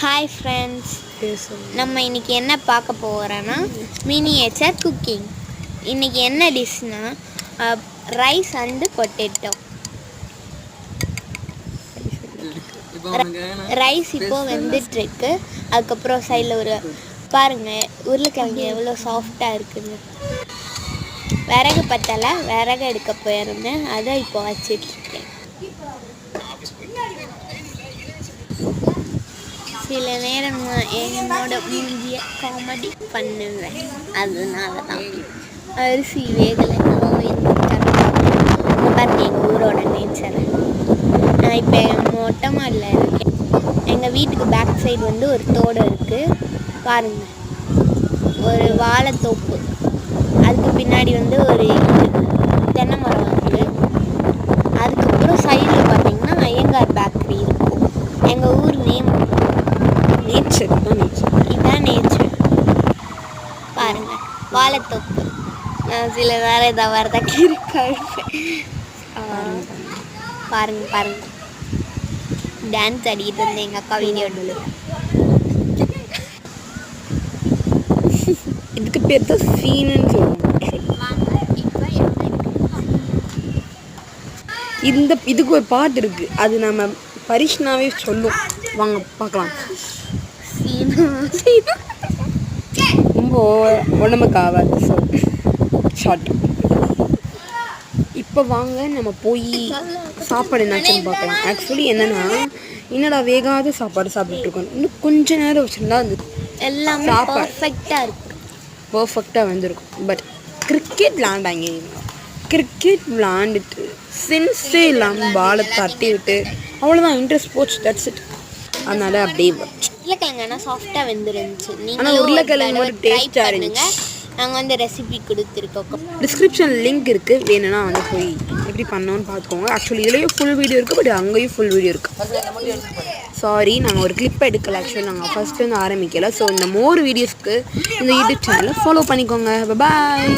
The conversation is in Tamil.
ஹாய் ஃப்ரெண்ட்ஸ், நம்ம இன்றைக்கி என்ன பார்க்க போகிறோன்னா மினியேச்சர் குக்கிங். இன்றைக்கி என்ன டிஷ்னா ரைஸ் அண்டு பொட்டேட்டோ. ரைஸ் இப்போது வெந்துட்டுருக்கு. அதுக்கப்புறம் சைடில் ஒரு பாருங்கள், உருளைக்கிழங்கு எவ்வளோ சாஃப்டாக இருக்குது. விறகு பத்தலை, விறகு எடுக்க போயிருந்தேன், அதை இப்போ வச்சிட்ருக்கேன். சில நேரம் என்னோட மூஞ்சிய காமெடி பண்ணுவேன், அதனால தான். அரிசி வேகலை பாருங்க எங்கள் ஊரோட நேச்சரை. நான் இப்போ மொட்டை மாடியில் இருக்கேன். எங்கள் வீட்டுக்கு பேக் சைடு வந்து ஒரு தோடு இருக்குது பாருங்கள், ஒரு வாழைத்தோப்பு. அதுக்கு பின்னாடி வந்து ஒரு தென்னை மரம் இருக்குது. அதுக்கப்புறம் சைடில் பார்த்தீங்கன்னா ஐயங்கார் பேக்கரி இருக்கும். எங்கள் ஊர் நேம் நேச்சர் தான். இதுதான் நேச்சர் பாருங்க, வாழைத்தோப்பு. நான் சில வேற ஏதாவது வரதான் இருப்பேன். பாருங்க பாருங்க, டான்ஸ் ஆடிக்கிட்டு இருந்தேன் எங்கள் அக்கா வீடியோ. இதுக்கு பேர் தான் சீனுன்னு சொல்லுவாங்க. இதுக்கு ஒரு பாட்டு இருக்கு, அது நம்ம பரிஷ்னாவே சொல்லும். வாங்க பார்க்கலாம். ரொம்ப உடம்புக்கு ஆகாது ஷார்ட். இப்போ வாங்க நம்ம போய் சாப்பாடு என்னாச்சுன்னு பார்க்கலாம். ஆக்சுவலி என்னடா வேகாத சாப்பாடு சாப்பிட்டுருக்கோம். இன்னும் கொஞ்ச நேரம் வச்சுருந்தா அது எல்லாம் சாப்பாடு பர்ஃபெக்டாக வந்துருக்கும். But cricket விளாண்டாங்க. கிரிக்கெட் விளாண்டுட்டு சென்ஸே இல்லாமல் பாலை தட்டி விட்டு அவ்வளோதான், இன்ட்ரெஸ்ட் போச்சு. That's it. அதனால அப்படியே உருளைக்கிழங்கு ஆனால் சாஃப்டாக வெந்துருந்துச்சு. ஆனால் உருளைக்கிழங்கு ஒரு டேஸ்ட்டாக இருந்துச்சு. நாங்கள் வந்து ரெசிபி கொடுத்துருக்கோம். டிஸ்கிரிப்ஷன் லிங்க் இருக்குது, வேணும்னா வந்து போய் எப்படி பண்ணோன்னு பார்த்துக்கோங்க. ஆக்சுவலி இதுலேயும் ஃபுல் வீடியோ இருக்குது, பட் அங்கேயும் ஃபுல் வீடியோ இருக்குது. சாரி, நாங்கள் ஒரு கிளிப் எடுக்கலை. ஆக்சுவலி நாங்கள் ஃபஸ்ட்டு வந்து ஆரம்பிக்கலை. ஸோ இந்த மோர் வீடியோஸ்க்கு இந்த யூடியூப் சேனலை ஃபாலோ பண்ணிக்கோங்க. பாய்.